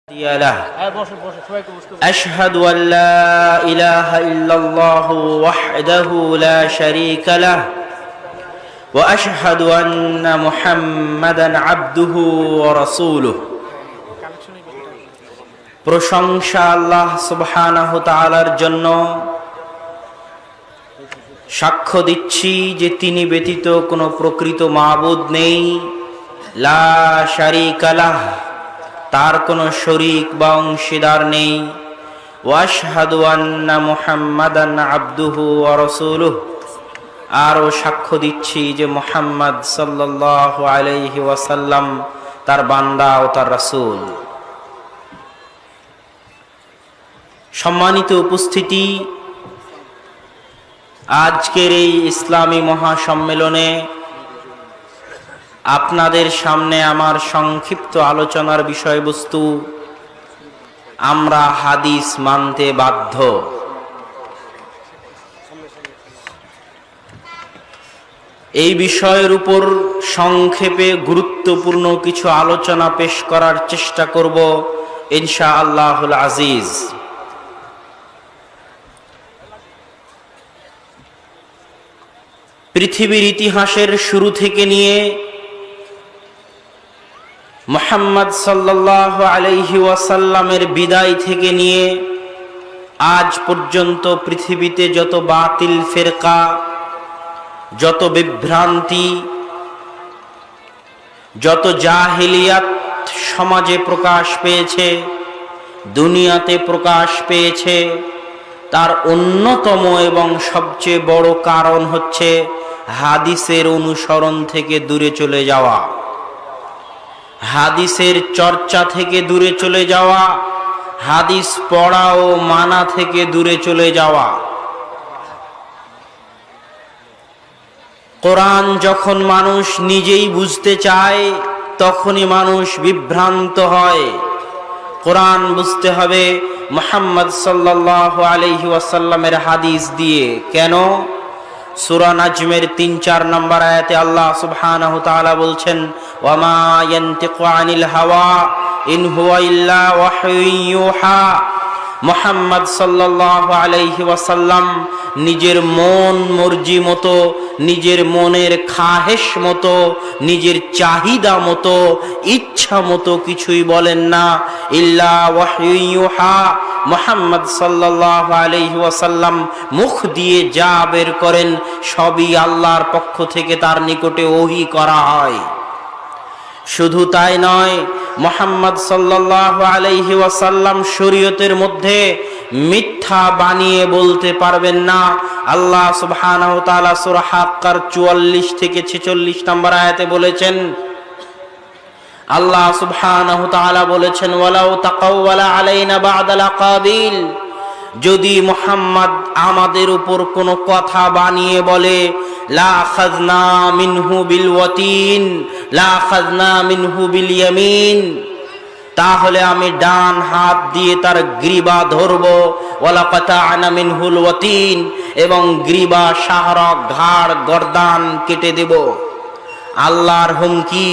له أشهد أن لا إله إلا الله وحده لا شريك له وأشهد أن محمدا عبده ورسوله প্রশংসা আল্লাহ সুবহানাহু তাআলার জন্য। সাক্ষ্য দিচ্ছি যে তিনি ব্যতীত কোনো প্রকৃত মাবুদ নেই, লা শারীকা লাহ, তার কোনো শরীক বা অংশীদার নেই। ওয়া আশহাদু আন্না মুহাম্মাদান আবদুহু ওয়া রাসূলুহু, আরও সাক্ষ্য দিচ্ছি যে মুহাম্মদ সাল্লাল্লাহু আলাইহি ওয়াসাল্লাম তার বান্দা ও তার রাসূল। সম্মানিত উপস্থিতি, আজকের এই ইসলামী মহাসম্মেলনে আপনাদের সামনে আমার সংক্ষিপ্ত আলোচনার বিষয়বস্তু, আমরা হাদিস মানতে বাধ্য। এই বিষয়ের উপর সংক্ষেপে গুরুত্বপূর্ণ কিছু আলোচনা পেশ করার চেষ্টা করব ইনশাআল্লাহুল আজিজ। পৃথিবীর ইতিহাসের শুরু থেকে নিয়ে মুহাম্মদ সাল্লাল্লাহু আলাইহি ওয়াসাল্লামের বিদায় থেকে নিয়ে আজ পর্যন্ত পৃথিবীতে যত বাতিল ফেরকা, যত বিভ্রান্তি, যত জাহেলিয়াত সমাজে প্রকাশ পেয়েছে, দুনিয়াতে প্রকাশ পেয়েছে, তার অন্যতম এবং সবচেয়ে বড় কারণ হচ্ছে হাদিসের অনুসরণ থেকে দূরে চলে যাওয়া, হাদিসের চর্চা থেকে দূরে চলে যাওয়া, হাদিস পড়া ও মানা থেকে দূরে চলে যাওয়া। কোরআন যখন মানুষ নিজেই বুঝতে চায় তখনই মানুষ বিভ্রান্ত হয়। কোরআন বুঝতে হবে মুহাম্মদ সাল্লাল্লাহু আলাইহি ওয়াসাল্লামের হাদিস দিয়ে। কেন? সূরা নাজমের ৩-৪ নম্বর আয়াতে আল্লাহ সুবহানাহু তাআলা বলছেন, ওয়া মা ইয়ানতিকু আনিল হাওয়া ইন হুয়া ইল্লা ওয়াহয়ুন ইউহা। মুহাম্মদ সাল্লাল্লাহু আলাইহি ওয়াসাল্লাম নিজের মন মর্জি মতো, নিজের মনের খাহেশ মতো, নিজের চাহিদা মতো, ইচ্ছা মতো কিছুই বলেন না। ইল্লা ওয়াহয়ুন ইউহা, মুহাম্মদ সাল্লাল্লাহু আলাইহি ওয়াসাল্লাম মুখ দিয়ে যা বের করেন সবই আল্লাহর পক্ষ থেকে তার নিকটে ওহী করা হয়। শুধু তাই নয়, মুহাম্মদ সাল্লাল্লাহু আলাইহি ওয়াসাল্লাম শরীয়তের মধ্যে মিথ্যা বানিয়ে বলতে পারবেন না। আল্লাহ সুবহানাহু ওয়া তাআলা সূরা হাক্কার ৪৪ থেকে ৪৬ নম্বর আয়াতে বলেছেন, আল্লাহ সুবহানাহু ওয়া তাআলা বলেছেন, ওয়ালাউ তাকাওয়ালা আলাইনা বা'দাল আকাবিল, যদি মুহাম্মদ আমাদের উপর কোনো কথা বানিয়ে বলে, লা আখাযনা মিনহু বিল ওয়াতিন লা আখাযনা মিনহু বিল ইয়ামিন, তাহলে আমি ডান হাত দিয়ে তার গ্রীবা ধরব, ওয়ালা কাতা'না মিনহুল ওয়াতিন, এবং গ্রীবা, শাহরগ, ঘাড়, গর্দান কেটে দেব। আল্লাহর হুমকি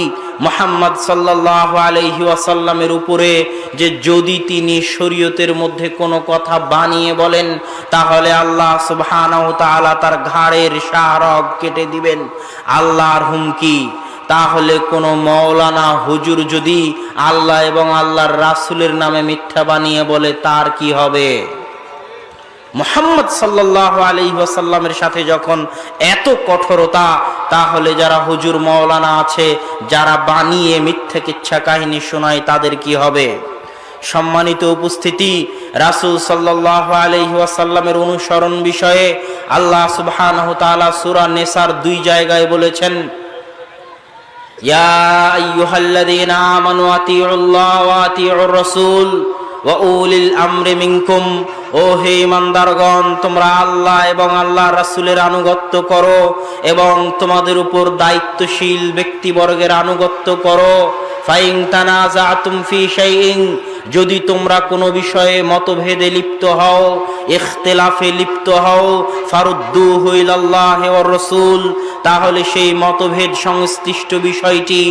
মুহাম্মদ সাল্লাল্লাহু আলাইহি ওয়াসাল্লামের উপরে যে যদি তিনি শরীয়তের মধ্যে কোনো কথা বানিয়ে বলেন তাহলে আল্লাহ সুবহানাহু ওয়া তাআলা তার ঘাড়ের শাহরগ কেটে দিবেন। আল্লাহর হুমকি। তাহলে কোনো মাওলানা হুজুর যদি আল্লাহ এবং আল্লাহর রাসূলের নামে মিথ্যা বানিয়ে বলে তার কি হবে? মুহাম্মদ সাল্লাল্লাহু আলাইহি ওয়াসাল্লামের সাথে যখন এত কঠোরতা, তাহলে যারা হুজুর মাওলানা আছে, যারা বানিয়ে মিথ্যা কিচ্ছা কাহিনী শোনায়, তাদের কি হবে? সম্মানিত উপস্থিতি, রাসূল সাল্লাল্লাহু আলাইহি ওয়াসাল্লামের অনুসরণ বিষয়ে আল্লাহ সুবহানাহু ওয়া তাআলা সূরা নিসার ২ জায়গায় বলেছেন, ইয়া আইয়ুহাল্লাযীনা আমানু আতিউল্লাহ ওয়া আতিউর রাসূল ওয়া উলিল আমরি মিনকুম, ও হে ইমানদারগণ, তোমরা আল্লাহ এবং আল্লাহর রাসূলের আনুগত্য করো এবং তোমাদের উপর দায়িত্বশীল ব্যক্তিবর্গের আনুগত্য করো। ফাইন তানাযাতুম ফি শাইইন, যদি তোমরা কোনো বিষয়ে মতভেদে লিপ্ত হও, ইখতিলাফে লিপ্ত হও, ফারুদ্দুহু ইলাল্লাহি ওয়ার রাসূল, তাহলে সেই মতভেদ সংশ্লিষ্ট বিষয়টি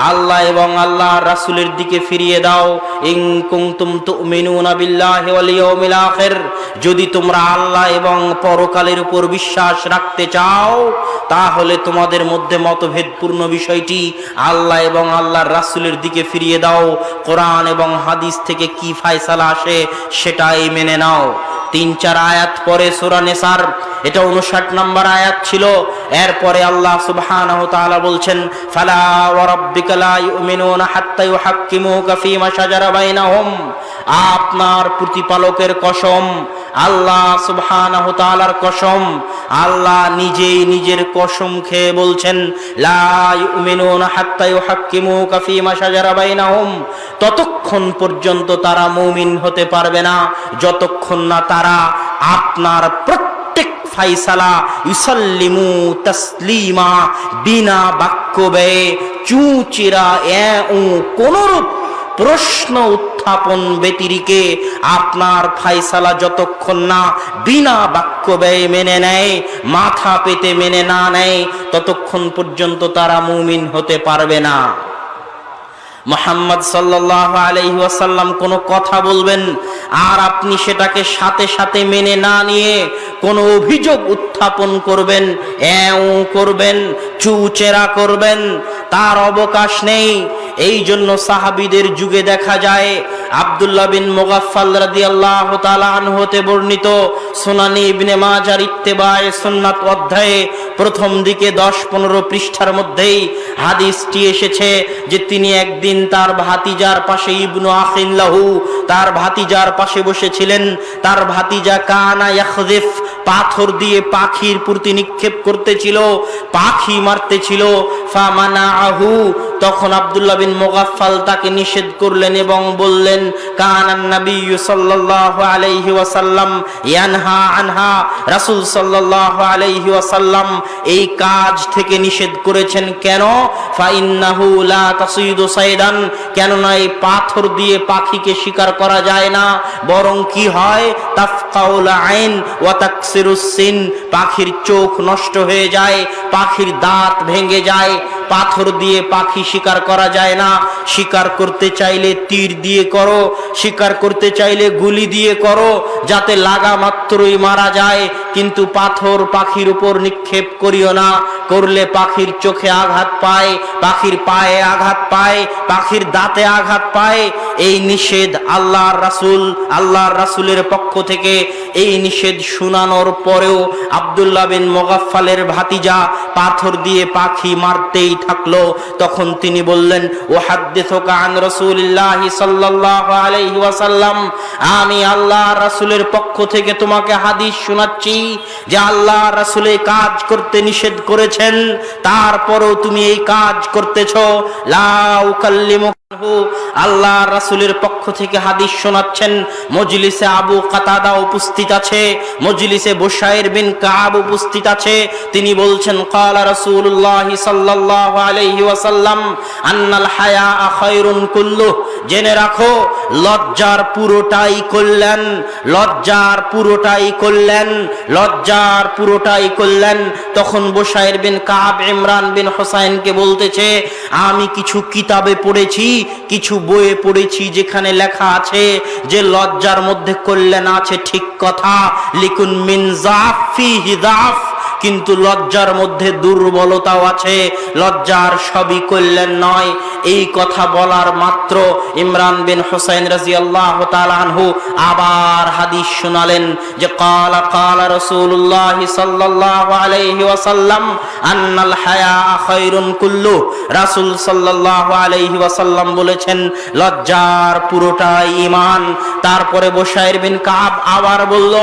আল্লাহ এবং আল্লাহর রাসূলের দিকে ফিরিয়ে দাও। ইন কুনতুম তুমিনুনা বিল্লাহি ওয়াল ইয়াউমিল আখির, যদি তোমরা আল্লাহ এবং পরকালের উপর বিশ্বাস রাখতে চাও তাহলে তোমাদের মধ্যে মতভেদপূর্ণ বিষয়টি আল্লাহ এবং আল্লাহর রাসূলের দিকে ফিরিয়ে দাও। কোরআন এবং হাদিস থেকে কি ফয়সালা আসে সেটাই মেনে নাও। 3-4 আয়াত পরে সূরা নিসার, এটা 59 নম্বর আয়াত ছিল। এরপরে আল্লাহ সুবহানাহু ওয়া তাআলা বলছেন, ফালা ওয়া রাব্বিকা লা ইউমিনুনা হাত্তা ইউহাক্কিমুকা ফীমা শাজারা বাইনাহুম, আপনার প্রতিপালকের কসম, আল্লাহ সুবহানাহু ওয়া তাআলার কসম, আল্লাহ নিজেই নিজের কসম খেয়ে বলছেন, লা ইউমিনুনা হাত্তা ইউহাক্কিমুকা ফীমা শাজারা বাইনাহুম, ততক্ষণ পর্যন্ত তারা মুমিন হতে পারবে না যতক্ষণ না তারা আপনার প্রত্যেক ফাইসালা ইউসাল্লিমু তাসলিমা, বিনা বাক্য ব্যয়ে চুঁচিরা কোনরূপ প্রশ্ন উত্থাপন ব্যতিরিকে আপনার ফাইসালা যতক্ষণ না বিনা বাক্য ব্যয়ে মেনে নেয়, মাথা পেতে মেনে না নেয়, ততক্ষণ পর্যন্ত তারা মুমিন হতে পারবে না। মুহাম্মদ সাল্লাল্লাহু আলাইহি ওয়াসাল্লাম কোনো কথা বলবেন আর আপনি সেটাকে সাথে সাথে মেনে না নিয়ে কোনো অভিযোগ উত্থাপন করবেন, করবেন, চুচেরা করবেন, তার অবকাশ নেই। এই জন্য সাহাবীদের যুগে দেখা যায় আব্দুল্লাহ বিন মুগাফফাল রাদিয়াল্লাহু তাআলা আনহু হতে বর্ণিত সুনানি ইবনে মাজার ইত্তেবায়ে সুন্নাত অধ্যায়ে প্রথম দিকে 10-15 পৃষ্ঠার মধ্যেই হাদিসটি এসেছে যে তিনি একদিন তার ভাতিজার পাশে ইবনু আখিল্লাহু, তার ভাতিজার পাশে বসেছিলেন। তার ভাতিজা কানা ইয়াখযিফ, পাথর দিয়ে পাখির প্রতি নিক্ষেপ করতেছিল, পাখি মারতেছিল। ফামানাহু, তখন আব্দুল্লাহ বিন মুগাফফাল তাকে নিষেধ করলেন এবং বললেন, কানান নবী সাল্লাল্লাহু আলাইহি ওয়াসাল্লাম ইয়ানহা আনহা, রাসূল সাল্লাল্লাহু আলাইহি ওয়াসাল্লাম এই কাজ থেকে নিষেধ করেছেন। কেন? ফাইন্নাহু লা তাসিদু সাইদান, কেননা এই পাথর দিয়ে পাখিকে শিকার করা যায় না, বরং কি হয়, তাফকাউল আইন ওয়া তাকসিরুস সিন, পাখির চোখ নষ্ট হয়ে যায়, পাখির দাঁত ভেঙে যায়। পাথর দিয়ে পাখি শিকার করা যায় না। শিকার করতে চাইলে তীর দিয়ে করো, শিকার করতে চাইলে গুলি দিয়ে করো, যাতে লাগা মাত্রই মারা যায়। কিন্তু পাথর পাখির উপর নিক্ষেপ করিও না, করলে পাখির চোখে আঘাত পায়, পাখির পায়ে আঘাত পায়, পাখির দাঁতে আঘাত পায়। এই নিষেধ আল্লাহর রাসূলের পক্ষ থেকে এই নিষেধ শোনানোর পরেও আব্দুল্লাহ বিন মুগাফফালের ভাতিজা পাথর দিয়ে পাখি মারতেই থাকলো। তখন তিনি বললেন, ওয়াহাদ্দিসুকা আন রাসূলিল্লাহি সাল্লাল্লাহু আলাইহি ওয়াসাল্লাম, আমি আল্লাহর রাসূলের পক্ষ থেকে তোমাকে হাদিস শোনাচ্ছি যে আল্লাহর রাসূল এই কাজ করতে নিষেধ করেছেন, তারপরও তুমি এই কাজ করতেছো। লা উকাল্লিমুকা, আল্লাহর রাসূলের পক্ষ থেকে হাদিস শোনাচ্ছেন। মজলিসে আবু কাতাদা উপস্থিত আছে, মজলিসে বুশাইর বিন কাব উপস্থিত আছে। তিনি বলছেন, ক্বালা রাসূলুল্লাহ সাল্লাল্লাহু আলাইহি ওয়াসাল্লাম আন্নাল হায়া খায়রুন কুল্লুহ, জেনে রাখো লজ্জার পুরোটাই কল্যাণ, লজ্জার পুরোটাই কল্যাণ, লজ্জার পুরোটাই কল্যাণ। তখন বুশাইর বিন কাব ইমরান বিন হুসাইনকে বলতেছে, আমি কিছু কিতাবে পড়েছি, কিছু বইয়ে পড়েছি যেখানে লেখা আছে যে লজ্জার মধ্যে কল্যাণ আছে, ঠিক কথা, লিকুন মিন যাফি হিদাফ, কিন্তু লজ্জার মধ্যে দুর্বলতাও আছে, লজ্জার সবই কল্যাণ নয়। এই কথা বলার মাত্র ইমরান বিন হুসাইন রাদিয়াল্লাহু তাআলা আনহু আবার হাদিস শোনালেন যে ক্বালা ক্বালা রাসূলুল্লাহ সাল্লাল্লাহু আলাইহি ওয়াসাল্লাম আন্নাল হায়া খায়রুন কুল্লু, রাসূল সাল্লাল্লাহু আলাইহি ওয়াসাল্লাম বলেছেন লজ্জার পুরোটাই ঈমান। তারপরে বুশাইর বিন কাব আবার বলল,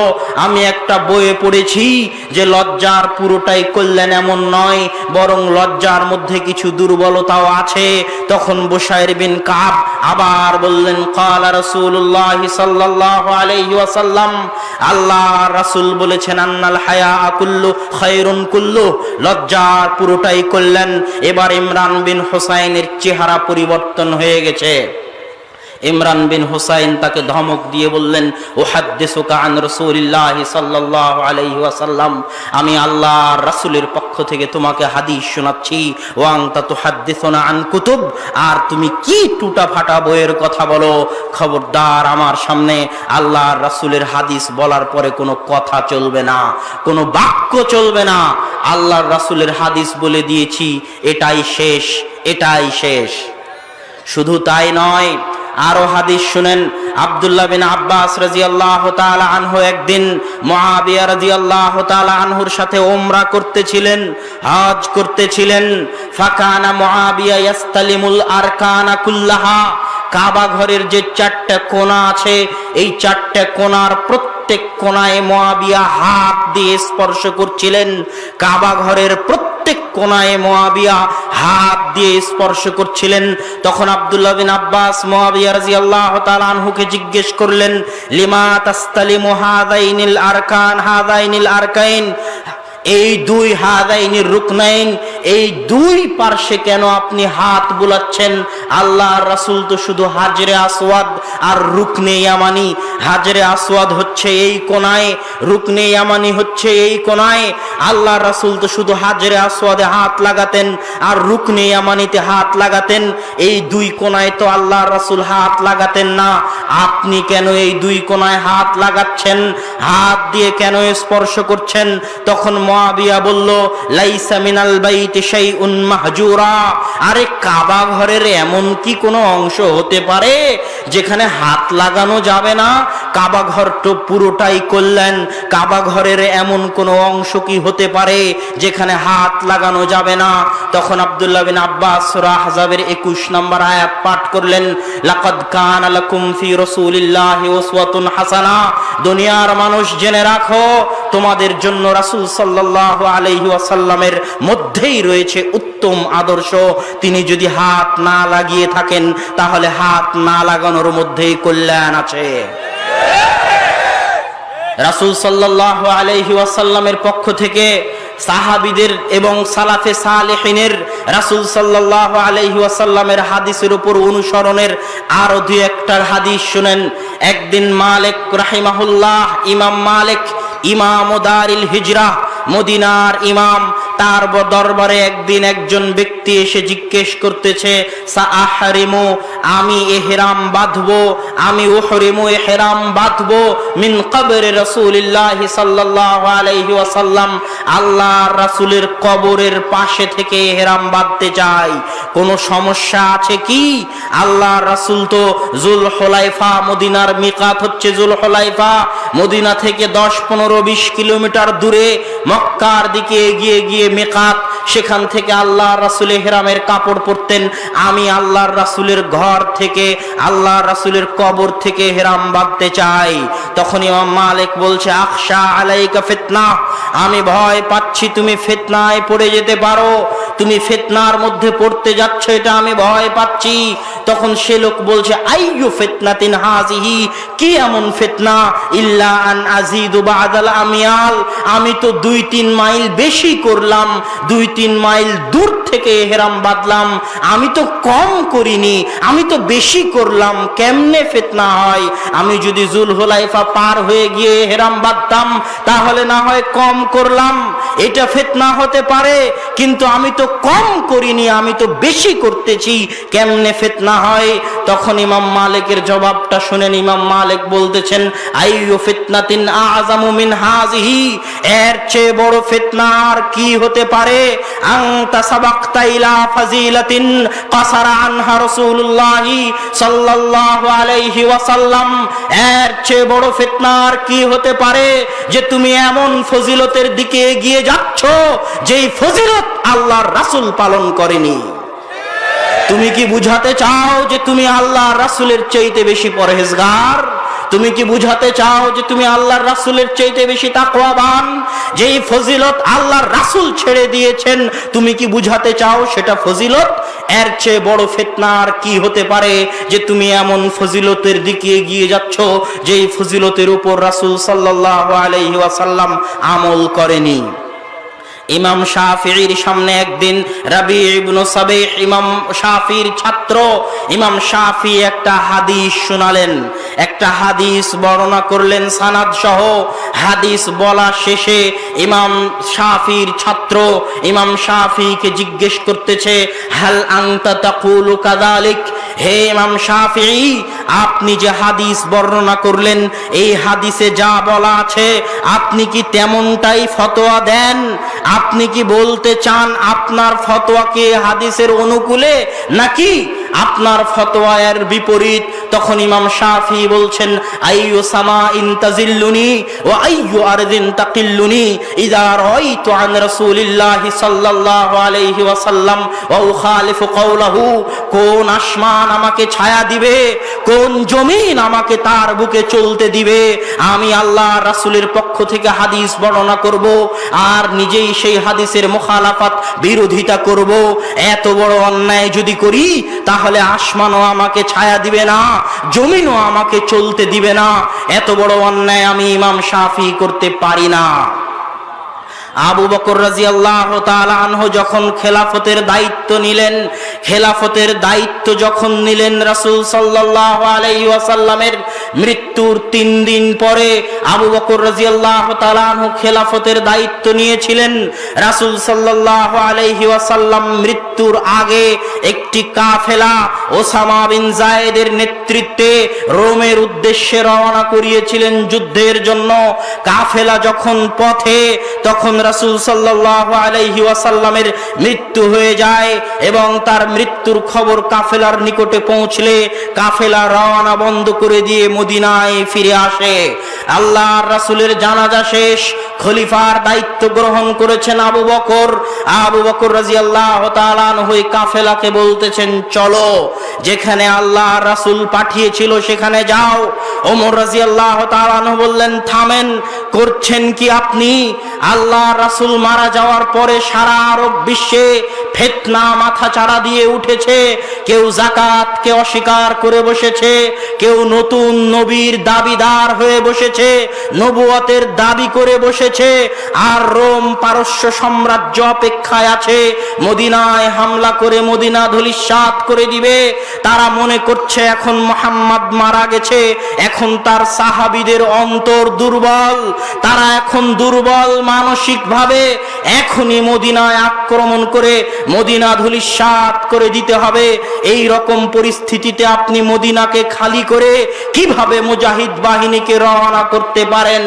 আমি একটা বইয়ে পড়েছি যে লজ্জার পুরোটাই কল্যাণ এমন নয়, বরং লজ্জার মধ্যে কিছু দুর্বলতাও আছে। তখন বুশাইর বিন কাব আবার বললেন, ক্বালা রাসূলুল্লাহ সাল্লাল্লাহু আলাইহি ওয়াসাল্লাম, আল্লাহর রাসূল বলেছেন আন্নাল হায়া কুল্লু খায়রুন কুল্লু, লজ্জার পুরোটাই কল্যাণ। এবার ইমরান বিন হুসাইনের চেহারা পরিবর্তন হয়ে গেছে। ইমরান বিন হুসাইন তাকে ধমক দিয়ে বললেন, উহাদ্দিসুকা আন রাসূলিল্লাহি সাল্লাল্লাহু আলাইহি ওয়াসাল্লাম, আমি আল্লাহর রাসূলের পক্ষ থেকে তোমাকে হাদিস শোনাচ্ছি, ওয়া আনতা তুহাদ্দিসুনা আন কুতুব, আর তুমি কি টুটা ফাটা বইয়ের কথা বলো। খবরদার, আমার সামনে আল্লাহর রাসূলের হাদিস বলার পরে কোনো কথা চলবে না, কোনো বাক্য চলবে না। আল্লাহর রাসূলের হাদিস বলে দিয়েছি, এটাই শেষ, এটাই শেষ। শুধু তাই নয়, আরো হাদিস শুনেন। আব্দুল্লাহ বিন আব্বাস রাদিয়াল্লাহু তাআলা আনহু একদিন মুআবিয়া রাদিয়াল্লাহু তাআলা আনহুর সাথে উমরা করতেছিলেন, হজ করতেছিলেন। ফাকানা মুআবিয়া ইস্তালিমুল আরকানা কুল্লাহা, কাবা ঘরের যে 4টা কোণা আছে, এই 4টা কোণার প্রত্যেক কোণায় মুআবিয়া হাত দিয়ে স্পর্শ করছিলেন। কাবা ঘরের প্রত্যেক কোণায় মুআবিয়া হাত দিয়ে স্পর্শ করছিলেন। তখন আব্দুল্লাহ বিন আব্বাস মুআবিয়া রাদিয়াল্লাহু তাআলা আনহুকে জিজ্ঞেস করলেন, লিমা তাস্তালিমু হাযাইনিল আরকান হাযাইনিল আরকাইন, এই দুই হাদাইনির রুকনাইন, এই দুই পার্শ্বে কেন আপনি হাত বুলাচ্ছেন? আল্লাহর রাসূল তো শুধু হাজরে আসওয়াদ আর রুকনে ইয়ামানি, হাজরে আসওয়াদ হচ্ছে এই কোণায়, রুকনে ইয়ামানি হচ্ছে এই কোণায়। আল্লাহর রাসূল তো শুধু হাজরে আসওয়াদে হাত লাগাতেন আর রুকনে ইয়ামানিতে হাত লাগাতেন, এই দুই কোণায় তো আল্লাহর রাসূল হাত লাগাতেন না। আপনি কেন এই দুই কোণায় হাত লাগাচ্ছেন? হাত দিয়ে কেন স্পর্শ করছেন? তখন মুআবিয়া বলল, লাইসা মিনাল বাইতি শাইউন মাহজুরা, আরে কাবা ঘরের এমন কি কোনো অংশ হতে পারে যেখানে হাত লাগানো যাবে না? কাবা ঘর তো পুরোটাই কল্যাণ, কাবা ঘরের এমন কোনো অংশ কি হতে পারে যেখানে হাত লাগানো যাবে না? তখন আব্দুল্লাহ বিন আব্বাস সূরা আহজাবের 21 নম্বর আয়াত পাঠ করলেন, লাকাদ কানা লাকুম ফি রাসূলিল্লাহি উসওয়াতুন হাসানা, দুনিয়ার মানুষ জেনে রাখো, তোমাদের জন্য রাসূল সাল্লাল্লাহু আলাইহি ওয়াসাল্লামের মধ্যেই রয়েছে উত্তম আদর্শ। তিনি যদি হাত না লাগিয়ে থাকেন তাহলে হাত না লাগানোর মধ্যেই কল্যাণ আছে। রাসূল সাল্লাল্লাহু আলাইহি ওয়াসাল্লামের পক্ষ থেকে সাহাবীদের এবং সালাফে সালেহিনের রাসূল সাল্লাল্লাহু আলাইহি ওয়াসাল্লামের হাদিসের উপর অনুসরণের আরো দুই একটা হাদিস শুনেন। একদিন মালিক রাহিমাহুল্লাহ, ইমাম মালিক ইমাম দারিল হিজরা, মদিনার ইমাম, তার দরবারে একদিন একজন ব্যক্তি এসে জিজ্ঞেস করতেছে, সাআহরিমু, আমি ইহরাম বাঁধবো, আমি উহরিমু ইহরাম বাঁধবো মিন কবরে রাসূলিল্লাহি সাল্লাল্লাহু আলাইহি ওয়াসাল্লাম, আল্লাহর রাসূলের কবরের পাশে থেকে ইহরাম বাঁধতে চাই, কোনো সমস্যা আছে কি? আল্লাহর রাসূল তো যুলহুলাইফা, মদিনার মিকাত হচ্ছে যুলহুলাইফা, মদিনা থেকে 10-15-20 কিলোমিটার দূরে মক্কার দিকে এগিয়ে গিয়ে মিকাত, সেখান থেকে আল্লাহর রাসূল ইহরামের কাপড় পরতেন। আমি আল্লাহর রাসূলের ঘর থেকে, আল্লাহর রাসূলের কবর থেকে ইহরাম বাঁধতে চাই। তখন ইমাম মালিক বলছে, আখশা আলাইকা ফিতনা, আমি ভয় পাচ্ছি তুমি ফিতনায় পড়ে যেতে পারো, তুমি ফিতনার মধ্যে পড়তে যাচ্ছ, এটা আমি ভয় পাচ্ছি। তখন সে লোক বলছে, আইয়ু ফিতনাতিন হাযিহি, কি এমন ফিতনা? ইল্লা আন আযীদু বা'দাল আময়াল, আমি তো 2-3 মাইল বেশি করলাম, 2-3 মাইল দূর থেকে ইহরাম বাঁধলাম, আমি তো কম করিনি, আমি তো বেশি করলাম, কেমনে ফিতনা হয়? আমি যদি যুলহুলাইফা পার হয়ে গিয়ে ইহরাম বাঁধতাম তাহলে না হয় কম করলাম, এটা ফিতনা হতে পারে, কিন্তু আমি তো কম করিনি, আমি তো বেশি করতেছি, কেমনে ফিতনা হয়? তখন ইমাম মালিকের জবাবটা শুনেন। ইমাম মালিক বলতেছেন, আইয়ু ফিতনাতিন আযামু মিন হাযিহি, এর চেয়ে বড় ফিতনা আর কি হতে পারে? আনতা সাবাকতা ইলা ফাজিলাতিন কাসারা আনহা রাসূলুল্লাহি সাল্লাল্লাহু আলাইহি ওয়াসাল্লাম, এর চেয়ে বড় ফিতনা আর কি হতে পারে যে তুমি এমন ফজিলতের দিকে এগিয়ে যাচ্ছ যেই ফজিলত আল্লাহর রাসূল পালন করেনি। তুমি কি বুঝাতে চাও যে তুমি আল্লাহর রাসূলের চাইতে বেশি পরহেজগার? তুমি কি বুঝাতে চাও যে তুমি আল্লাহর রাসূলের চাইতে বেশি তাকওয়াবান? যেই ফজিলত আল্লাহর রাসূল ছেড়ে দিয়েছেন, তুমি কি বুঝাতে চাও সেটা ফজিলত? এর চেয়ে বড় ফিতনা আর কি হতে পারে যে তুমি এমন ফজিলতের দিকে এগিয়ে যাচ্ছ যেই ফজিলতের উপর রাসূল সাল্লাল্লাহু আলাইহি ওয়াসাল্লাম আমল করেনি। ইমাম শাফিঈর সামনে একদিন রাবি ইবনে সাবিহ ইমাম শাফিঈর ছাত্র, ইমাম শাফি একটা হাদিস শোনালেন, একটা হাদিস বর্ণনা করলেন সানাদ সহ। হাদিস বলা শেষে ইমাম শাফিঈর ছাত্র ইমাম শাফিকে জিজ্ঞেস করতেছে, হাল আনতা তাকুলু কাযালিক, হে ইমাম শাফিঈ, আপনি যে হাদিস বর্ণনা করলেন এই হাদিসে যা বলা আছে আপনি কি তেমনটাই ফতোয়া দেন? আপনি কি বলতে চান আপনার ফতোয়া কি হাদিসের অনুকূলে নাকি আপনার ফতোয়া এর বিপরীত? তখন ইমাম শাফি বলছেন, আইয়ু সামাইন তাজিল্লুনি ওয়া আইয়ু আরদিন তাকিল্লুনি ইযা রাআইতু আন রাসূলিল্লাহি সাল্লাল্লাহু আলাইহি ওয়াসাল্লাম ওয়া উখালিফু কওলাহু, কোন আসমান আমাকে ছায়া দিবে, কোন জমিন আমাকে তার বুকে চলতে দিবে? আমি আল্লাহ রাসূলের পক্ষ থেকে হাদিস বর্ণনা করব আর নিজেই সেই হাদিসের মুখালাফাত বিরোধিতা করব। এত বড় অন্যায় যদি করি তাহলে আসমানও আমাকে ছায়া দিবে না, জমিনও আমাকে চলতে দিবে না। এত বড় অন্যায় আমি ইমাম শাফি করতে পারি না। আবু বকর রাদিয়াল্লাহু তাআলা আনহু যখন খেলাফতের দায়িত্ব নিলেন, খেলাফতের দায়িত্ব যখন নিলেন রাসূল সাল্লাল্লাহু আলাইহি ওয়াসাল্লামের মৃত্যুর 3 দিন পরে আবু বকর রাদিয়াল্লাহু তাআলা আনহু খেলাফতের দায়িত্ব নিয়েছিলেন। রাসূল সাল্লাল্লাহু আলাইহি ওয়াসাল্লাম মৃত্যুর আগে একটি কাফেলা ওসামা বিন যায়েদের নেতৃত্বে রোমের উদ্দেশ্যে রওনা করিয়েছিলেন যুদ্ধের জন্য। কাফেলা যখন পথে, তখন রাসূল সাল্লাল্লাহু আলাইহি ওয়াসাল্লামের মৃত্যু হয়ে যায় এবং তার মৃত্যুর খবর কাফেলার নিকটে পৌঁছলে কাফেলা রওনা বন্ধ করে দিয়ে মদিনায় ফিরে আসে। আল্লাহর রাসূলের জানাজা শেষ, খলিফার দায়িত্ব গ্রহণ করেছেন আবু বকর। আবু বকর রাদিয়াল্লাহু তাআলা আনহু কাফেলাকে বলতেছেন, চলো, যেখানে আল্লাহর রাসূল পাঠিয়েছিল সেখানে যাও। ওমর রাদিয়াল্লাহু তাআলা আনহু বললেন, থামেন, করছেন কি আপনি? আল্লাহর রাসূল মারা যাওয়ার পরে সারা আরব বিশ্বে ফিতনা মাথা চাড়া দিয়ে উঠেছে। কেউ যাকাতকে অস্বীকার করে বসেছে, কেউ নতুন নবীর দাবিদার হয়ে বসেছে, নবুয়তের দাবি করে বসেছে, আর রোম পারস্য সাম্রাজ্য অপেক্ষায় আছে মদিনায় হামলা করে মদিনা ধূলিসাৎ করে দিবে। তারা মনে করছে এখন মুহাম্মদ মারা গেছে, এখন তার সাহাবীদের অন্তর দুর্বল, তারা এখন দুর্বল মানসিকভাবে, এখনই মদিনায় আক্রমণ করে মদিনা ধূলিসাৎ করে দিতে হবে। এই রকম পরিস্থিতিতে আপনি মদিনাকে খালি করে কিভাবে মুজাহিদ বাহিনীকে রওনা করতে পারেন?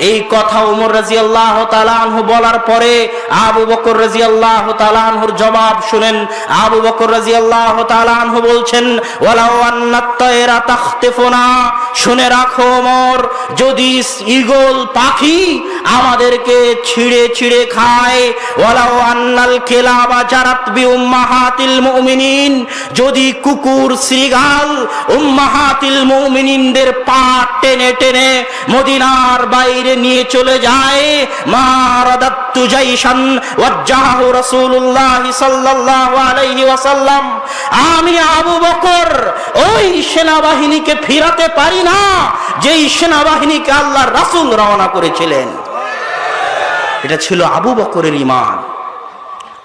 এই কথা ওমর রাদিয়াল্লাহু তাআলা আনহু বলার পরে আবু বকর রাদিয়াল্লাহু তাআলা আনহুর জবাব শুনেন। আবু বকর রাদিয়াল্লাহু তাআলা আনহু বলছেন, ওয়ালাউ আন্নাত তায়রা তাখতিফুনা, শুনে রাখো ওমর, যদি ঈগল পাখি আমাদেরকে ছিঁড়ে ছিঁড়ে খায়, ওয়ালাউ আন্নাল কিলাবা জারাত বি উম্মাহাতিল মুমিনিন, যদি কুকুর শৃগাল উম্মাহাতিল মুমিনিনদের পা টেনে টেনে মদিনার বাইরে নিয়ে চলে যায়, মা রাদাতু জাইশান ওয়াজ্জাহু রাসূলুল্লাহ সাল্লাল্লাহু আলাইহি ওয়াসাল্লাম, আমি আবু বকর ওই সেনাবাহিনীকে ফিরাতে পারি না যেই সেনাবাহিনীকে আল্লাহর রাসূল রওনা করেছিলেন। এটা ছিল আবু বকরের ঈমান।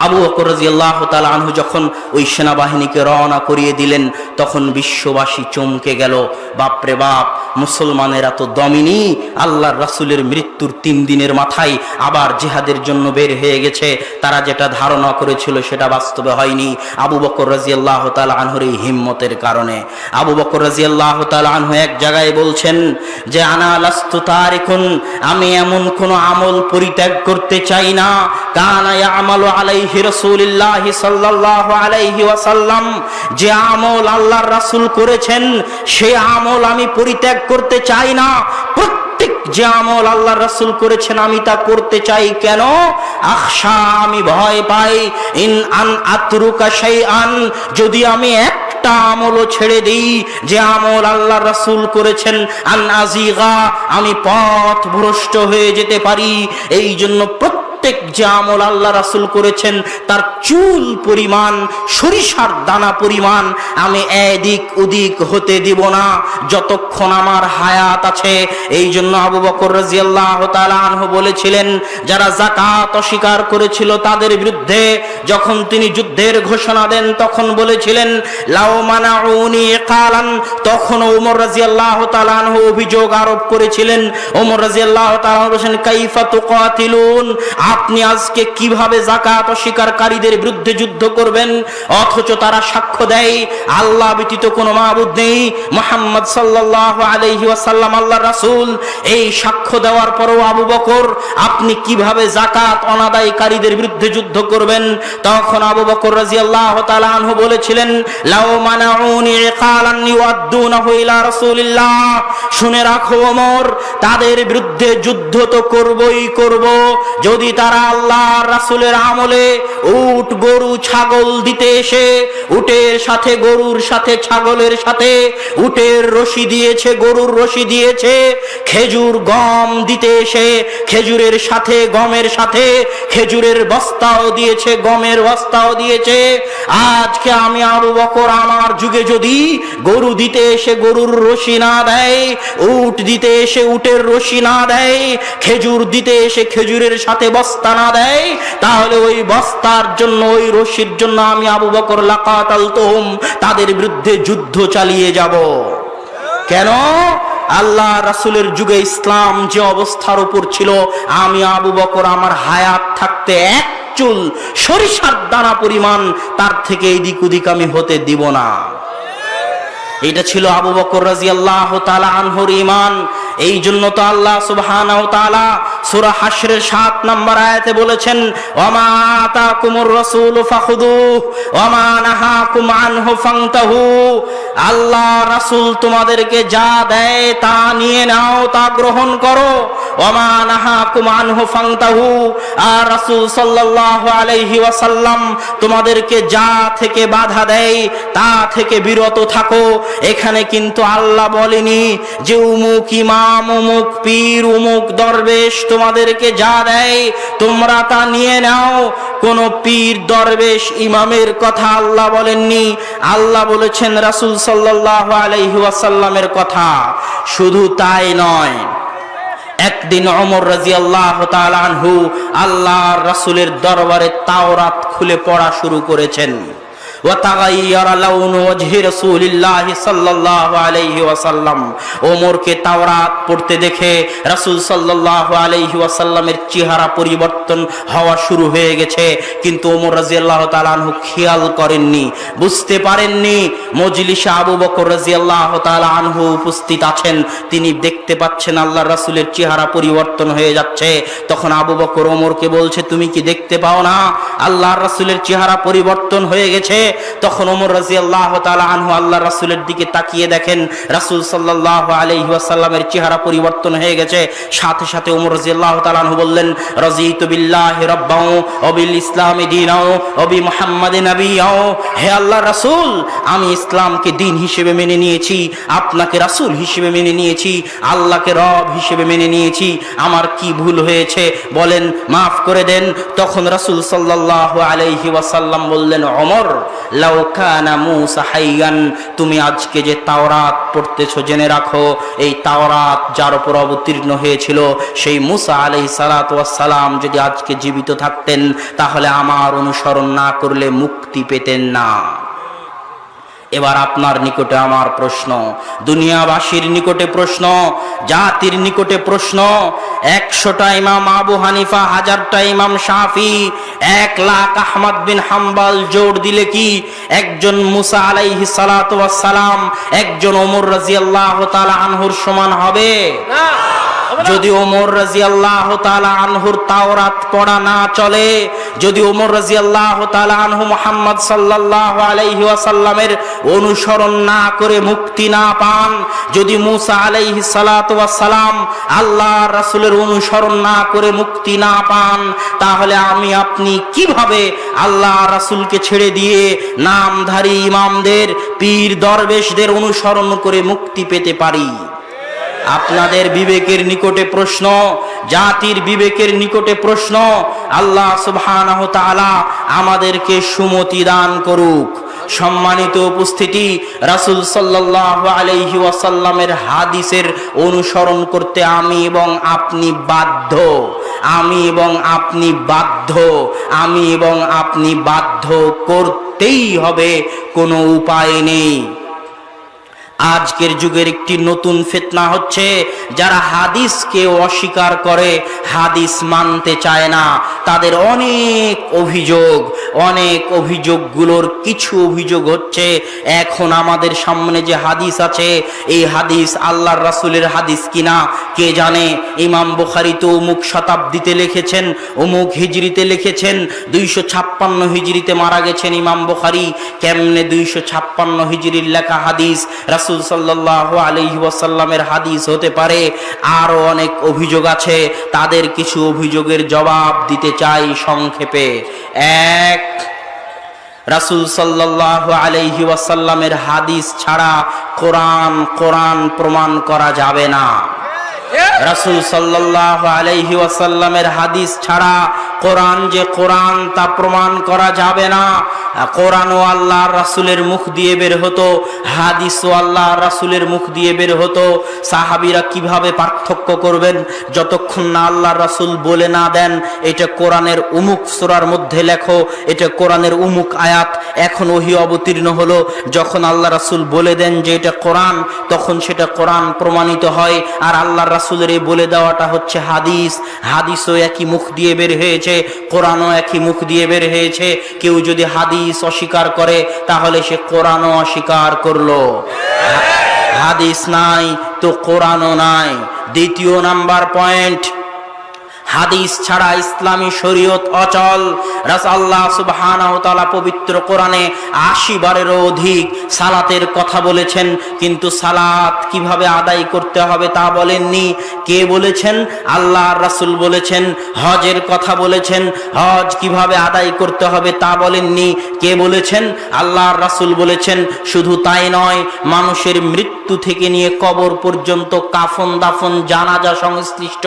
আবু বকর রাদিয়াল্লাহু তাআলা আনহু যখন ওই সেনাবাহিনীকে রওনা করিয়ে দিলেন তখন বিশ্ববাসী চমকে গেল, বাপরে বাপ, মুসলমানেরা তো দমিনী, আল্লাহর রাসূলের মৃত্যুর 3 দিনের মাথায় আবার জিহাদের জন্য বের হয়ে গেছে। তারা যেটা ধারণা করেছিল সেটা বাস্তবে হয়নি। আবু বকর রাদিয়াল্লাহু তাআলা আনহুর এই হিম্মতের কারণে। আবু বকর রাদিয়াল্লাহু তাআলা আনহু এক জায়গায় বলছেন যে, আনা লাস্তু তারিকুন, আমি এমন কোন আমল পরিত্যাগ করতে চাই না, কানা ইয়ামালু আলাইহি রাসূলুল্লাহ সাল্লাল্লাহু আলাইহি ওয়াসাল্লাম, যে আমল আল্লাহর রাসূল করেছেন সেই আমল আমি পরিত্যাগ করতে চাই না। প্রত্যেক যে আমল আল্লাহর রাসূল করেছেন আমি তা করতে চাই। কেন? আখশা, আমি ভয় পাই, ইন আন আতরুকা শাইআন, যদি আমি একটা আমলও ছেড়ে দেই যে আমল আল্লাহর রাসূল করেছেন, আন আজিগা, আমি পথ ভ্রষ্ট হয়ে যেতে পারি। এই জন্য প্রত্যেক প্রত্যেক যে আমল আল্লাহ রাসূল করেছেন তার চুল পরিমাণ, সরিষার দানা পরিমাণ আমি এদিক ওদিক হতে দিব না যতক্ষণ আমার হায়াত আছে। এই জন্য আবু বকর রাদিয়াল্লাহু তাআলা আনহু বলেছিলেন, যারা যাকাত অস্বীকার করেছিল তাদের বিরুদ্ধে যখন তিনি যুদ্ধের ঘোষণা দেন তখন বলেছিলেন লাউ মানাউনি ইকালান। তখন ওমর রাদিয়াল্লাহু তাআলা আনহু অভিযোগ আরোপ করেছিলেন। ওমর রাদিয়াল্লাহু তাআলা বলেছেন কাইফা তুকাতিলুন, আপনি আজকে কিভাবে যাকাত অস্বীকারীদের বিরুদ্ধে যুদ্ধ করবেন, অথচ তারা সাক্ষ্য দেয় আল্লাহ ব্যতীত কোনো মাবুদ নেই, মুহাম্মদ সাল্লাল্লাহু আলাইহি ওয়াসাল্লাম আল্লাহর রাসূল। এই সাক্ষ্য দেওয়ার পরও আবু বকর আপনি কিভাবে যাকাত অনাদায়কারীদের বিরুদ্ধে যুদ্ধ করবেন? তখন আবু বকর রাদিয়াল্লাহু তাআলা আনহু বলেছিলেন লাউ মানাউনি ইকালান ইউআদ্দুনাহু ইলা রাসূলিল্লাহ। শুনে রাখো ওমর, তাদের বিরুদ্ধে যুদ্ধ তো করবই করব যদি তারা আল্লাহর রাসূলের আমলে উট গরু ছাগল দিতে এসে উটের সাথে গরুর সাথে ছাগলের সাথে উটের রশি দিয়েছে, গরুর রশি দিয়েছে, খেজুর গম দিতে এসে খেজুরের সাথে গমের সাথে খেজুরের বস্তাও দিয়েছে, গমের বস্তাও দিয়েছে। আজকে আমি আবু বকর আমার যুগে যদি গরু দিতে এসে গরুর রশি না দেয়, উট দিতে এসে উটের রশি না দেয়, খেজুর দিতে এসে খেজুরের সাথে বস্তা না দেয়, তাহলে ওই বস্তার জন্য ওই রশির জন্য আমি আবু বকর লাকাতালতুহুম, তাদের বিরুদ্ধে যুদ্ধ চালিয়ে যাব। কেন? আল্লাহ রাসূলের যুগে ইসলাম যে অবস্থার উপর ছিল, আমি আবু বকর আমার হায়াত থাকতে এক চুল সরিষার দানা পরিমাণ তার থেকে এদিক ওদিক আমি হতে দিব না। এটা ছিল আবু বকর রাদিয়াল্লাহু তাআলা আনহুর ঈমান। এই জন্য তো আল্লাহ সুবহানাহু ওয়া তাআলা সূরা হাশরের 7 নম্বর আয়াতে বলেছেন ওয়ামা আতাকুমুর রাসূলু ফাখুযুহু ওয়ামা নাহাকুম আনহু ফান্তাহু। আল্লাহ রাসূল তোমাদেরকে যা দেয় তা নিয়ে নাও, তা গ্রহণ করো। ওয়ামা নাহাকুম আনহু ফান্তাহু, আর রাসূল সাল্লাল্লাহু আলাইহি ওয়াসাল্লাম তোমাদেরকে যা থেকে বাধা দেয় তা থেকে বিরত থাকো। এখানে কিন্তু আল্লাহ বলেনি যে উমুক ইমাম, উমুক পীর, উমুক দরবেশ তোমাদেরকে যা দেয় তোমরা তা নিয়ে নাও। কোন পীর, দরবেশ, ইমামের কথা আল্লাহ বলেননি। আল্লাহ বলেছেন রাসূল সাল্লাল্লাহু আলাইহি ওয়াসাল্লামের কথা। শুধু তাই নয়, একদিন ওমর রাদিয়াল্লাহু তাআলা আনহু আল্লাহর রাসূলের দরবারে তাওরাত খুলে পড়া শুরু করেছেন। ওয়াতাগাইয়ারা লাউনু ওয়াজহি রাসূলিল্লাহি সাল্লাল্লাহু আলাইহি ওয়াসাল্লাম, ওমরকে তাওরাত পড়তে দেখে রাসূল সাল্লাল্লাহু আলাইহি ওয়াসাল্লামের চেহারা পরিবর্তন হওয়া শুরু হয়ে গেছে। কিন্তু ওমর রাদিয়াল্লাহু তাআলা আনহু খেয়াল করেননি, বুঝতে পারেননি মজলিসে আবু বকর রাদিয়াল্লাহু তাআলা আনহু উপস্থিত আছেন। তিনি দেখতে পাচ্ছেন আল্লাহর রাসূলের চেহারা পরিবর্তন হয়ে যাচ্ছে। তখন আবু বকর ওমরকে বলছে তুমি কি দেখতে পাও না আল্লাহর রাসূলের চেহারা পরিবর্তন হয়ে গেছে? তখন ওমর রাদিয়াল্লাহু তাআলা আনহু আল্লাহর রাসূলের দিকে তাকিয়ে দেখেন রাসূল সাল্লাল্লাহু আলাইহি ওয়াসাল্লামের চেহারা পরিবর্তন হয়ে গেছে। সাথে সাথে ওমর রাদিয়াল্লাহু তাআলা আনহু বললেন রাযীতু বিল্লাহি রাব্বাও ওয়া বিল ইসলামি দীনাও ওয়া বি মুহাম্মাদিন নাবিয়্যাও। হে আল্লাহর রাসূল, আমি ইসলামকে দ্বীন হিসেবে মেনে নিয়েছি, আপনাকে রাসূল হিসেবে মেনে নিয়েছি, আল্লাহকে রব হিসেবে মেনে নিয়েছি। আমার কি ভুল হয়েছে বলেন, মাফ করে দেন। তখন রাসূল সাল্লাল্লাহু আলাইহি ওয়াসাল্লাম বললেন ওমর লাউ কানা মূসা হাইয়ান, তুমি আজকে যে তাওরাত পড়তেছো জেনে রাখো এই তাওরাত যার উপর অবতীর্ণ হয়েছিল সেই মূসা আলাইহিস সালাতু ওয়াস সালাম যদি আজকে জীবিত থাকতেন তাহলে আমার অনুসরণ না করলে মুক্তি পেতেন না। এবার আপনার নিকটে আমার প্রশ্ন, দুনিয়াবাসীর নিকটে প্রশ্ন, জাতির নিকটে প্রশ্ন। 100টা ইমাম আবু হানিফা, 1000টা ইমাম শাফি, 1 লাখ আহমদ বিন হাম্বল জোর দিলে কি একজন মুসা আলাইহিস সালাতু ওয়াস সালাম একজন ওমর রাদিয়াল্লাহু তাআলা আনহুর সমান হবে? না। যদি ওমর রাদিয়াল্লাহু তাআলা আনহুর তাওরাত পড়া না চলে, যদি ওমর রাদিয়াল্লাহু তাআলা আনহু মুহাম্মদ সাল্লাল্লাহু আলাইহি ওয়াসাল্লামের অনুসরণ না করে মুক্তি না পান, যদি মুসা আলাইহিস সালাতু ওয়াস সালাম আল্লাহর রাসূলের অনুসরণ না করে মুক্তি না পান, তাহলে আমি আপনি কিভাবে আল্লাহর রাসূলকে ছেড়ে দিয়ে নামধারী ইমামদের, পীর দরবেশদের অনুসরণ করে মুক্তি পেতে পারি? আপনাদের বিবেকের নিকটে প্রশ্ন, জাতির বিবেকের নিকটে প্রশ্ন। আল্লাহ সুবহানাহু তাআলা আমাদেরকে সুমতি দান করুক। সম্মানিত উপস্থিতি, রাসূল সাল্লাল্লাহু আলাইহি ওয়াসাল্লামের হাদিসের অনুসরণ করতে আমি এবং আপনি বাধ্য, আমি এবং আপনি বাধ্য, আমি এবং আপনি বাধ্য, করতেই হবে, কোনো উপায় নেই। আজকের যুগের একটি নতুন ফিতনা হচ্ছে, যারা হাদিসকে অস্বীকার করে, হাদিস মানতে চায় না, তাদের অনেক অভিযোগগুলোর কিছু অভিযোগ হচ্ছে, এখন আমাদের সামনে যে হাদিস আছে, এই হাদিস আল্লাহর রাসূলের হাদিস কিনা কে জানে। ইমাম বুখারী তো অমুক শতাব্দীতে লিখেছেন, অমুক হিজরিতে লিখেছেন, 256 হিজরিতে মারা গেছেন ইমাম বুখারী। কেমনে 256 হিজরির লেখা হাদিস রাসূল সাল্লাল্লাহু আলাইহি ওয়াসাল্লামের হাদিস হতে পারে? আরো অনেক অভিযোগ আছে, তাদের কিছু অভিযোগের জবাব দিতে চাই সংক্ষেপে। এক, রাসূল সাল্লাল্লাহু আলাইহি ওয়াসাল্লামের হাদিস ছাড়া কোরআন প্রমাণ করা যাবে না। রাসূল সাল্লাল্লাহু আলাইহি ওয়াসাল্লামের হাদিস ছাড়া কোরআন যে কোরআন তা প্রমাণ করা যাবে না। কোরআনও আল্লাহর রাসূলের মুখ দিয়ে বের হতো, হাদিসও আল্লাহর রাসূলের মুখ দিয়ে বের হতো। সাহাবীরা কিভাবে পার্থক্য করবেন যতক্ষণ না আল্লাহর রাসূল বলে না দেন এটা কোরআনের অমুক সূরার মধ্যে লেখো, এটা কোরআনের অমুক আয়াত। এখন ওহী অবতীর্ণ হলো, যখন আল্লাহ রাসূল বলে দেন যে এটা কোরআন, তখন সেটা কোরআন প্রমাণিত হয়। আর আল্লাহর রাসূলের এই বলে দেওয়াটা হচ্ছে হাদিস। হাদিসও একই মুখ দিয়ে বের হয়েছে, কোরআনও একই মুখ দিয়ে বের হয়েছে। কেউ যদি হাদিস অস্বীকার করে তাহলে সে কোরআনও অস্বীকার করলো। হাদিস নাই তো কোরআনও নাই। দ্বিতীয় নাম্বার পয়েন্ট, হাদিস ছাড়া ইসলামী শরীয়ত অচল। আল্লাহ সুবহানাহু ওয়া তাআলা পবিত্র কোরআনে 80 বারেরও অধিক সালাতের কথা বলেছেন, কিন্তু সালাত কিভাবে আদায় করতে হবে তা বলেননি। কে বলেছেন? আল্লাহর রাসূল বলেছেন। হজের কথা বলেছেন, হজ কিভাবে আদায় করতে হবে তা বলেননি। কে বলেছেন? আল্লাহর রাসূল বলেছেন। শুধু তাই নয়, মানুষের মৃত্যু থেকে নিয়ে কবর পর্যন্ত কাফন দাফন জানাজা সংশ্লিষ্ট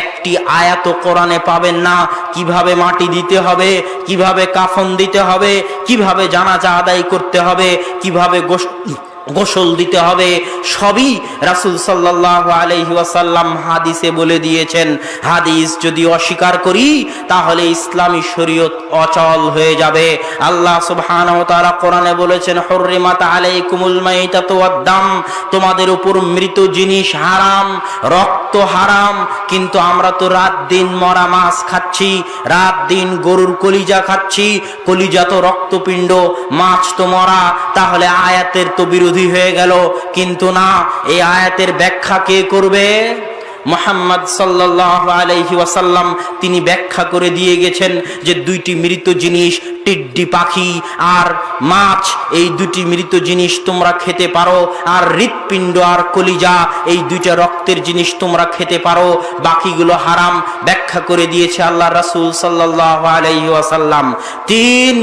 একটি আয়াত কোরআনে পাবেন না। কিভাবে মাটি দিতে হবে, কিভাবে কাফন দিতে হবে, কিভাবে জানাজা আদায় করতে হবে, কিভাবে গোসল দিতে হবে, সবই রাসূল সাল্লাল্লাহু আলাইহি ওয়াসাল্লাম হাদিসে বলে দিয়েছেন। হাদিস যদি অস্বীকার করি তাহলে ইসলামী শরীয়ত অচল হয়ে যাবে। আল্লাহ সুবহানাহু ওয়া তাআলা কোরআনে বলেছেন, হুররিমাত আলাইকুমুল মাইতাতু ওয়াদ-দাম, তোমাদের উপর মৃত জিনিস হারাম, রক্ত হারাম। কিন্তু আমরা তো রাত দিন মরা মাছ খাচ্ছি, রাত দিন গরুর কলিজা খাচ্ছি। কলিজা তো রক্তপিণ্ড, মাছ তো মরা, তাহলে আয়াতের তো বিরোধী হয়ে গেল। কিন্তু না, এই আয়াতের ব্যাখ্যা কে করবে? মুহাম্মদ সাল্লাল্লাহু আলাইহি ওয়াসাল্লাম তিনি ব্যাখ্যা করে দিয়ে গেছেন যে দুইটি মৃত জিনিস, টিড্ডি পাখি আর মাছ, এই দুটি মৃত জিনিস তোমরা খেতে পারো। আর হৃৎপিণ্ড আর কলিজা, এই দুইটা রক্তের জিনিস তোমরা খেতে পারো, বাকিগুলো হারাম। ব্যাখ্যা করে দিয়েছে আল্লাহ রাসূল সাল্লাল্লাহু আলাইহি ওয়াসাল্লাম। 3,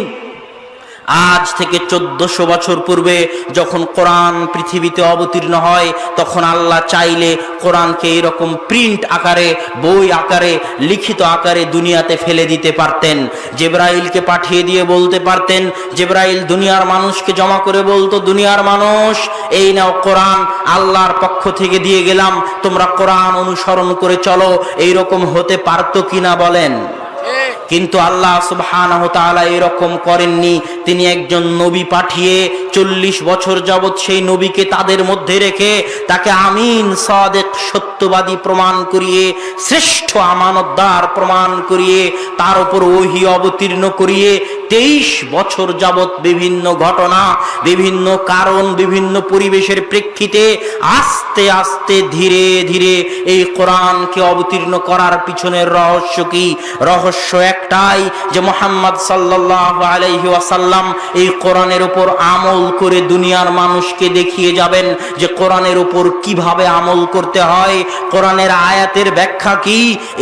আজ থেকে 1400 বছর পূর্বে যখন কোরআন পৃথিবীতে অবতীর্ণ হয়, তখন আল্লাহ চাইলে কোরআনকে এরকম প্রিন্ট আকারে, বই আকারে, লিখিত আকারে দুনিয়াতে ফেলে দিতে পারতেন। জিবরাইলকে পাঠিয়ে দিয়ে বলতে পারতেন, জিবরাইল দুনিয়ার মানুষকে জমা করে বলতো, দুনিয়ার মানুষ এই নাও কোরআন, আল্লাহর পক্ষ থেকে দিয়ে গেলাম, তোমরা কোরআন অনুসরণ করে চলো। এইরকম হতে পারতো কিনা বলেন? কিন্তু আল্লাহ সুবহানাহু ওয়া তাআলা এরকম করেননি। তিনি একজন নবী পাঠিয়ে 40 বছর যাবত সেই নবীকে তাদের মধ্যে রেখে তাকে আমিন, সাদিক, সত্যবাদী প্রমাণ করিয়ে, শ্রেষ্ঠ আমানতদার প্রমাণ করিয়ে, তার উপর ওহী অবতীর্ণ করিয়ে 23 বছর যাবত বিভিন্ন ঘটনা, বিভিন্ন কারণ, বিভিন্ন পরিবেশের প্রেক্ষিতে আস্তে আস্তে ধীরে ধীরে এই কোরআনকে অবতীর্ণ করার পিছনের রহস্য কি? রহস্য এক একটাই যে মুহাম্মদ সাল্লাল্লাহু আলাইহি ওয়াসাল্লাম এই কোরআনের উপর আমল করে দুনিয়ার মানুষকে দেখিয়ে যাবেন যে কোরআনের উপর কিভাবে আমল করতে হয়, কোরআনের আয়াতের ব্যাখ্যা কি,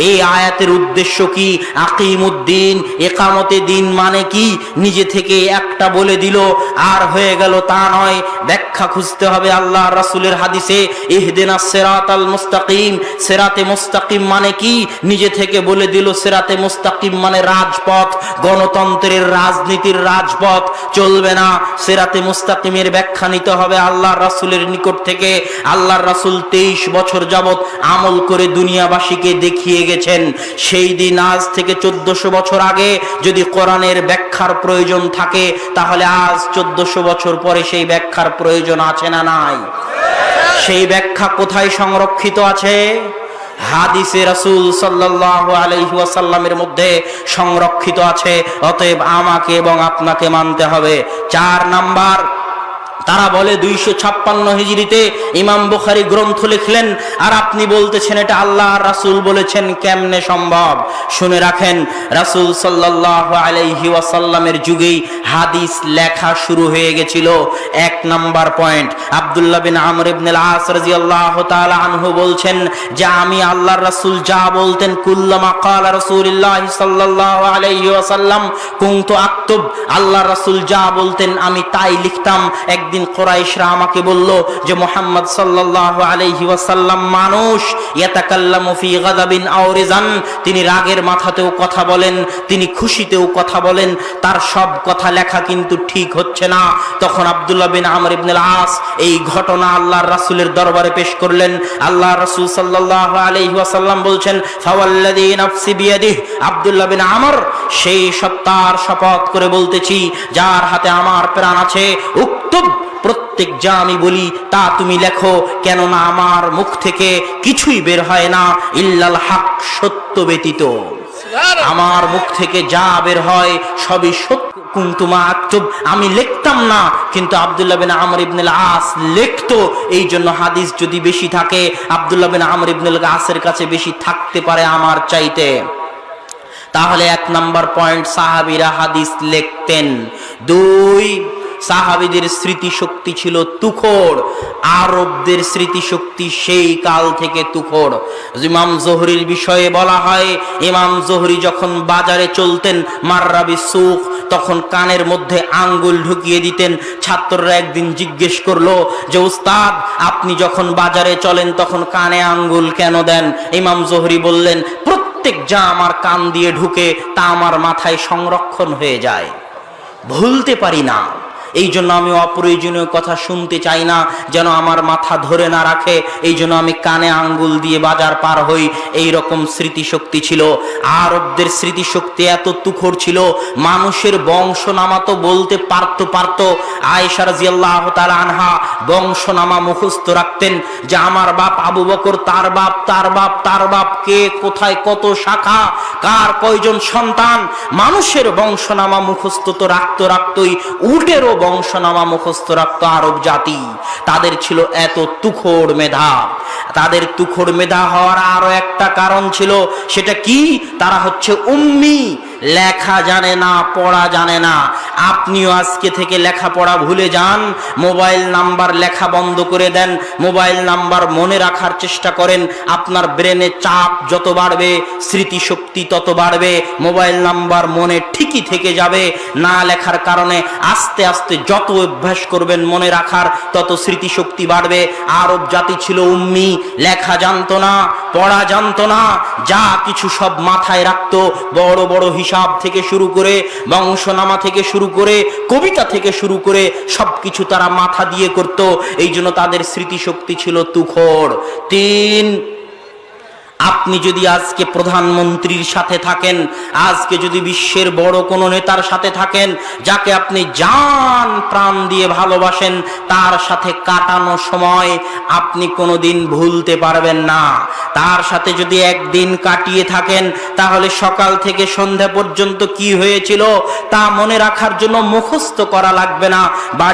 এই আয়াতের উদ্দেশ্য কি, আকিমুদ্দিন ইকামতে দিন মানে কি, নিজে থেকে একটা বলে দিল আর হয়ে গেল তা নয়, ব্যাখ্যা খুঁজতে হবে আল্লাহ রাসূলের হাদিসে। ইহদিনাস সিরাতাল মুস্তাকিম, সিরাতে মুস্তাকিম মানে কি, নিজে থেকে বলে দিল সিরাতে মুস্তাকিম মানে রাজপথ, গণতন্ত্রের রাজনীতির রাজপথ চলবে না। সিরাতে মুস্তাকিমের ব্যাখ্যা নিতে হবে আল্লাহর রাসূলের নিকট থেকে। আল্লাহর রাসূল 23 বছর যাবত আমল করে দুনিয়াবাসীকে দেখিয়ে গেছেন। সেই দিন আজ থেকে 1400 বছর আগে যদি কোরআনের ব্যাখ্যার প্রয়োজন থাকে, তাহলে আজ 1400 বছর পরে সেই ব্যাখ্যার প্রয়োজন আছে না নাই? সেই ব্যাখ্যা কোথায় সংরক্ষিত আছে? হাদিসে রাসূল সাল্লাল্লাহু আলাইহি ওয়াসাল্লামের মধ্যে সংরক্ষিত আছে। অতএব আমাকে এবং আপনাকে মানতে হবে। 4 নাম্বার, তারা বলে 256 হিজরিতে ইমাম বুখারী গ্রন্থ লিখলেন, আর আপনি বলতেছেন এটা আল্লাহর রাসূল বলেছেন, কেমনে সম্ভব? শুনে রাখেন, রাসূল সাল্লাল্লাহু আলাইহি ওয়াসাল্লামের যুগেই হাদিস লেখা শুরু হয়ে গেছিল। 1 নাম্বার পয়েন্ট, আব্দুল্লাহ বিন আমর ইবনে আল-আস রাদিয়াল্লাহু তাআলা আনহু বলছেন যে আমি আল্লাহর রাসূল যা বলতেন, কুল্লামা ক্বালা রাসূলুল্লাহ সাল্লাল্লাহু আলাইহি ওয়াসাল্লাম কুনতু আক্তুব, আল্লাহর রাসূল যা বলতেন আমি তাই লিখতাম। একদিন কুরাইশরা আমাকে বলল যে মুহাম্মদ সাল্লাল্লাহু আলাইহি ওয়াসাল্লাম মানুষ, ইয়াতাকাল্লামু ফি গাদাবিন আও রিজান, তিনি রাগের মাথাতেও কথা বলেন, তিনি খুশিতেও কথা বলেন, তার সব কথা লেখা কিন্তু ঠিক হচ্ছে না। তখন আব্দুল্লাহ বিন আমর ইবনে আল-আস এই ঘটনা আল্লাহর রাসূলের দরবারে পেশ করলেন। আল্লাহর রাসূল সাল্লাল্লাহু আলাইহি ওয়াসাল্লাম বলছেন, ফাওয়াল্লাযী নাফসি বিয়াদিহি, আব্দুল্লাহ বিন আমর সেই সত্তার শপথ করে বলতেছি যার হাতে আমার প্রাণ আছে, উক্তুব, প্রত্যেক যা আমি বলি তা তুমি লেখো, কেননা আমার মুখ থেকে কিছুই বের হয় না ইল্লাল হক, সত্য ব্যতীত। আমার মুখ থেকে যা বের হয় সবই সত্য। কুনতুমা আক্তুব, আমি লিখতাম না, কিন্তু আব্দুল্লাহ বিন আমর ইবনে আল-আস লিখতো। এই জন্য হাদিস যদি বেশি থাকে, আব্দুল্লাহ বিন আমর ইবনে আল-আসের কাছে বেশি থাকতে পারে আমার চাইতে। তাহলে 1 নাম্বার পয়েন্ট, সাহাবীরা হাদিস লিখতেন। 2, সাহাবীদের স্মৃতিশক্তি ছিল তুখোড়, আরবদের স্মৃতিশক্তি সেই কাল থেকে তুখোড়। ইমাম জোহরির বিষয়ে বলা হয়, ইমাম জোহরি যখন বাজারে চলতেন, মাররাবি সুখ, তখন কানের মধ্যে আঙ্গুল ঢুকিয়ে দিতেন। ছাত্ররা একদিন জিজ্ঞেস করলো যে উস্তাদ, আপনি যখন বাজারে চলেন তখন কানে আঙ্গুল কেন দেন? ইমাম জোহরি বললেন, প্রত্যেক যা আমার কান দিয়ে ঢুকে তা আমার মাথায় সংরক্ষণ হয়ে যায়, ভুলতে পারি না। এই জন্য আমি অপ্রয়োজনীয় কথা শুনতে চাই না, যেন আমার মাথা ধরে না রাখে। এই জন্য আমি কানে আঙ্গুল দিয়ে বাজার পার হই। এই রকম স্মৃতিশক্তি ছিল আরবদের। স্মৃতিশক্তি এত তুখোড় ছিল, মানুষের বংশনামা তো বলতে পারতো। আয়েশা রাদিয়াল্লাহু তাআলা আনহা বংশনামা মুখস্থ রাখতেন যে আমার বাপ আবু বকর, তার বাপ, তার বাপ, তার বাপ, কে কোথায় কত শাখা, কার কয়জন সন্তান। মানুষের বংশনামা মুখস্থ তো রাখতোই, উটেরও বংশনামা মুখস্থ রাখতো আরব জাতি। তাদের ছিল এত তুখোড় মেধা। তাদের তুখোড় মেধা হওয়ার আরো একটা কারণ ছিল, সেটা কি? তারা হচ্ছে উম্মি, লেখা জানে না, পড়া জানে না। আপনিও আজকে থেকে লেখাপড়া ভুলে যান, মোবাইল নাম্বার লেখা বন্ধ করে দেন, মোবাইল নাম্বার মনে রাখার চেষ্টা করেন। আপনার ব্রেনে চাপ যত বাড়বে, স্মৃতিশক্তি তত বাড়বে। মোবাইল নাম্বার মনে ঠিকই থেকে যাবে। না লেখার কারণে আস্তে আস্তে যত অভ্যাস করবেন মনে রাখার, তত স্মৃতিশক্তি বাড়বে। আরব জাতি ছিল উম্মি, লেখা জানতো না, পড়া জানতো না, যা কিছু সব মাথায় রাখতো। বড় বড় হিসাব থেকে শুরু করে, বংশনামা থেকে শুরু করে, কবিতা থেকে শুরু করে সবকিছু তারা মাথা দিয়ে করত। এই জন্য তাদের স্মৃতিশক্তি ছিল তুখোড়। 3, আপনি যদি আজকে প্রধানমন্ত্রীর সাথে থাকেন, আজকে যদি বিশ্বের বড় কোনো নেতার সাথে থাকেন, যাকে আপনি জান প্রাণ দিয়ে ভালোবাসেন, তার সাথে কাটানো সময় আপনি কোনোদিন ভুলতে পারবেন না। তার সাথে যদি একদিন কাটিয়ে থাকেন, তাহলে সকাল থেকে সন্ধ্যা পর্যন্ত কি হয়েছিল তা মনে রাখার জন্য মুখস্থ করা লাগবে না। বাড়ি